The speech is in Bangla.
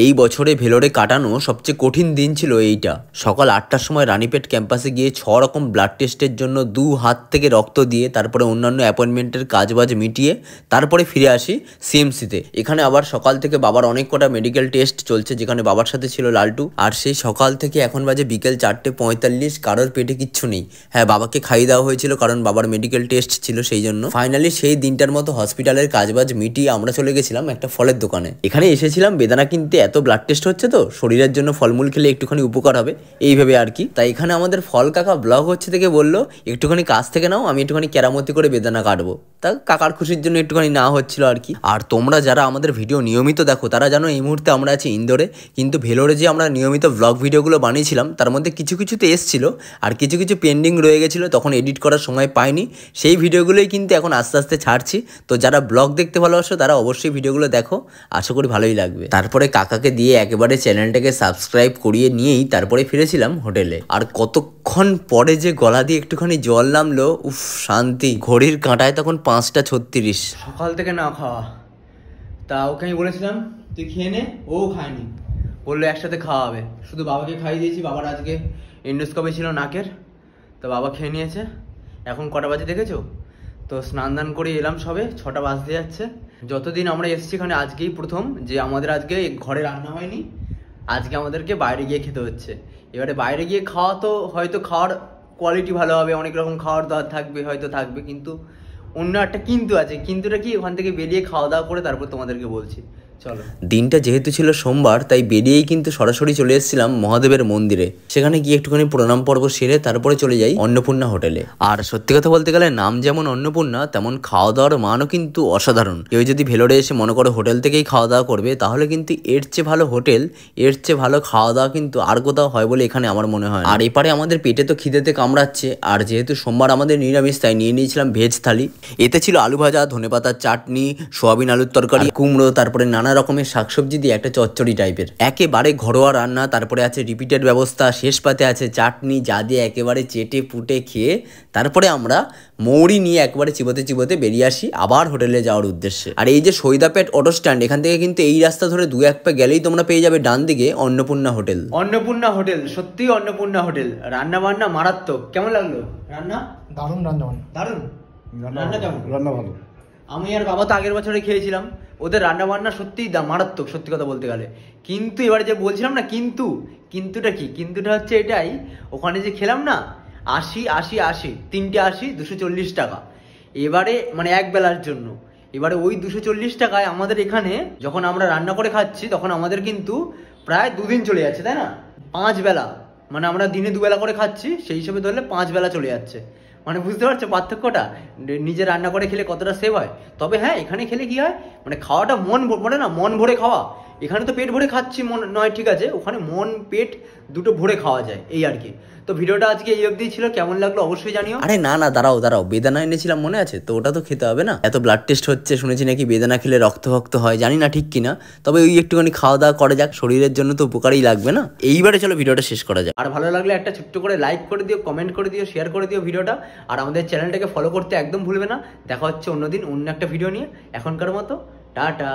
এই বছরে ভেলোরে কাটানো সবচেয়ে কঠিন দিন ছিল এইটা। সকাল 8টার সময় রানীপেট ক্যাম্পাসে গিয়ে 6 রকম ব্লাড টেস্টের জন্য 2 হাত থেকে রক্ত দিয়ে তারপরে অন্যান্য অ্যাপয়েন্টমেন্টের কাজবাজ মিটিয়ে তারপরে ফিরে আসি সিএমসিতে। এখানে আবার সকাল থেকে বাবার অনেক কটা মেডিকেল টেস্ট চলছে, যেখানে বাবার সাথে ছিল লালটু। আর সেই সকাল থেকে এখন বাজে বিকেল 4:45, কারোর পেটে কিচ্ছু নেই। হ্যাঁ, বাবাকে খাইয়ে দেওয়া হয়েছিল কারণ বাবার মেডিকেল টেস্ট ছিল, সেই জন্য। ফাইনালি সেই দিনটার মতো হসপিটালের কাজবাজ মিটিয়ে আমরা চলে গেছিলাম একটা ফলের দোকানে। এখানে এসেছিলাম বেদানা কিনতে, এত ব্লাড টেস্ট হচ্ছে তো শরীরের জন্য ফলমূল খেলে একটুখানি উপকার হবে এইভাবে আর কি। তাই এখানে আমাদের ফল কাকা ব্লগ হচ্ছে থেকে বললো একটুখানি কাছ থেকে নাও, আমি একটুখানি কেরামতি করে বেদানা কাটবো। তা কাকার খুশির জন্য একটুখানি না হচ্ছিল আর কি। আর তোমরা যারা আমাদের ভিডিও নিয়মিত দেখো তারা জানো এই মুহূর্তে আমরা আছি ইন্দোরে, কিন্তু ভেলোরে যে আমরা নিয়মিত ব্লগ ভিডিওগুলো বানিয়েছিলাম তার মধ্যে কিছু কিছুতে এসছিল আর কিছু কিছু পেন্ডিং রয়ে গেছিলো, তখন এডিট করার সময় পাইনি। সেই ভিডিওগুলোই কিন্তু এখন আস্তে আস্তে ছাড়ছি। তো যারা ব্লগ দেখতে ভালোবাসো তারা অবশ্যই ভিডিওগুলো দেখো, আশা করি ভালোই লাগবে। তারপরে কাকাকে দিয়ে একেবারে চ্যানেলটাকে সাবস্ক্রাইব করিয়ে নিয়েই তারপরে ফিরেছিলাম হোটেলে। আর কতক্ষণ পরে যে গলা দিয়ে একটুখানি জল নামলো, উফ শান্তি। ঘড়ির কাঁটায় তখন 5:36। সকাল থেকে না খাওয়া, তা ওকে আমি বলেছিলাম তুই খেয়ে নে, ও খায়নি, বললো একসাথে খাওয়া হবে। শুধু বাবাকে খাইয়ে দিয়েছি, বাবার আজকে এন্ডোস্কোপি ছিল নাকের, তো বাবা খেয়ে নিয়েছে। এখন কটা বাজে দেখেছো তো? স্নান দান করে এলাম, সবে 6টা বাজতে যাচ্ছে। যতদিন আমরা এসেছি এখানে আজকেই প্রথম যে আমাদের আজকে ঘরে রান্না হয়নি, আজকে আমাদেরকে বাইরে গিয়ে খেতে হচ্ছে। এবারে বাইরে গিয়ে খাওয়া তো হয়তো খাওয়ার কোয়ালিটি ভালো হবে, অনেক রকম খাওয়ার দাওয়ার থাকবে, হয়তো থাকবে, কিন্তু অন্য একটা কিন্তু আছে। কিন্তুটা কি, ওখান থেকে বেরিয়ে খাওয়া দাওয়া করে তারপর তোমাদেরকে বলছি। চলো। দিনটা যেহেতু ছিল সোমবার, তাই বেরিয়েই কিন্তু সরাসরি চলে এসেছিলাম মহাদেবের মন্দিরে। সেখানে গিয়ে একটুখানি প্রণাম পর্ব সেরে তারপরে চলে যাই অন্নপূর্ণা হোটেলে। আর সত্যি কথা বলতে গেলে নাম যেমন অন্নপূর্ণা, তেমন খাওয়া দাওয়ার মানও কিন্তু অসাধারণ। কেউ যদি ভেলোরে এসে মনে করো হোটেল থেকেই খাওয়া দাওয়া করবে, তাহলে কিন্তু এর চেয়ে ভালো হোটেল, এর চেয়ে ভালো খাওয়া দাওয়া কিন্তু আর কোথাও হয় বলে এখানে আমার মনে হয়। আর এপারে আমাদের পেটে তো খিদেতে কামড়াচ্ছে, আর যেহেতু সোমবার আমাদের নিরামিষ, তাই নিয়ে নিয়েছিলাম ভেজ থালি। এতে ছিল আলু ভাজা, ধনেপাতার চাটনি, সোয়াবিন আলুর তরকারি, কুমড়ো, তারপরে নানা রকমের শাকসবজি দিয়ে একটা চচ্চড়ি টাইপের একেবারে ঘরোয়া রান্না। তারপরে আছে রিপিটেড ব্যবস্থা, শেষ পাতে আছে চাটনি, যা দিয়ে একেবারে চেটে পুটে খেয়ে তারপরে আমরা মৌরি নিয়ে একবারে চিবোতে চিবোতে বেরিয়ে আসি আবার হোটেলে যাওয়ার উদ্দেশ্যে। আর এই যে সৈদাপেট অটো স্ট্যান্ড, এখান থেকে কিন্তু এই রাস্তা ধরে 2-1 পা গেলেই তোমরা পেয়ে যাবে ডান দিকে অন্নপূর্ণা হোটেল। অন্নপূর্ণা হোটেল, সত্যি অন্নপূর্ণা হোটেল। রান্না বান্না মারাত্মক। কেমন লাগলো রান্না? দারুণ রান্না বান্না। দারুণ রান্না। কেমন? রান্না ভালো। আমি আর বাবা তো আগের বছরে খেয়েছিলাম, ওদের রান্না বান্না সত্যিই মারাত্মক, সত্যি কথা বলতে গেলে। কিন্তু এবারে যে বলছিলাম না, কিন্তুটা কি, কিন্তুটা হচ্ছে এটাই, ওখানে যে খেলাম না 80 তিনটে 80 240 টাকা এবারে, মানে এক বেলার জন্য। এবারে ওই 240 টাকায় আমাদের এখানে যখন আমরা রান্না করে খাচ্ছি তখন আমাদের কিন্তু প্রায় 2 দিন চলে যাচ্ছে, তাই না? 5 বেলা, মানে আমরা দিনে 2 বেলা করে খাচ্ছি, সেই হিসেবে ধরলে 5 বেলা চলে যাচ্ছে। মানে বুঝতে পারছো পার্থক্যটা, নিজে রান্না করে খেলে কতটা সেভ হয়। তবে হ্যাঁ, এখানে খেলে কি হয়, মানে খাওয়াটা মন ভরে খাওয়া। এখানে তো পেট ভরে খাচ্ছি মন নয়, ঠিক আছে, ওখানে মন পেট দুটো ভরে খাওয়া যায়, এই আর কি। তো ভিডিওটা আজকে এই অবধি ছিল, কেমন লাগলো অবশ্যই জানিও। আরে না দাঁড়াও, বেদানা এনেছিলাম মনে আছে তো? ওটা তো খেতে হবে না? এত ব্লাড টেস্ট হচ্ছে, শুনেছি নাকি বেদানা খেলে রক্ত হয়, জানি না ঠিক কিনা, তবে ওই একটুখানি খাওয়া দাওয়া করা যাক, শরীরের জন্য তো উপকারই লাগবে না। এইবারে চলো ভিডিওটা শেষ করা যাক। আর ভালো লাগলে একটা ছোট্ট করে লাইক করে দিও, কমেন্ট করে দিও, শেয়ার করে দিও ভিডিওটা। আর আমাদের চ্যানেলটাকে ফলো করতে একদম ভুলবে না। দেখা হচ্ছে অন্যদিন অন্য একটা ভিডিও নিয়ে। এখনকার মতো টাটা।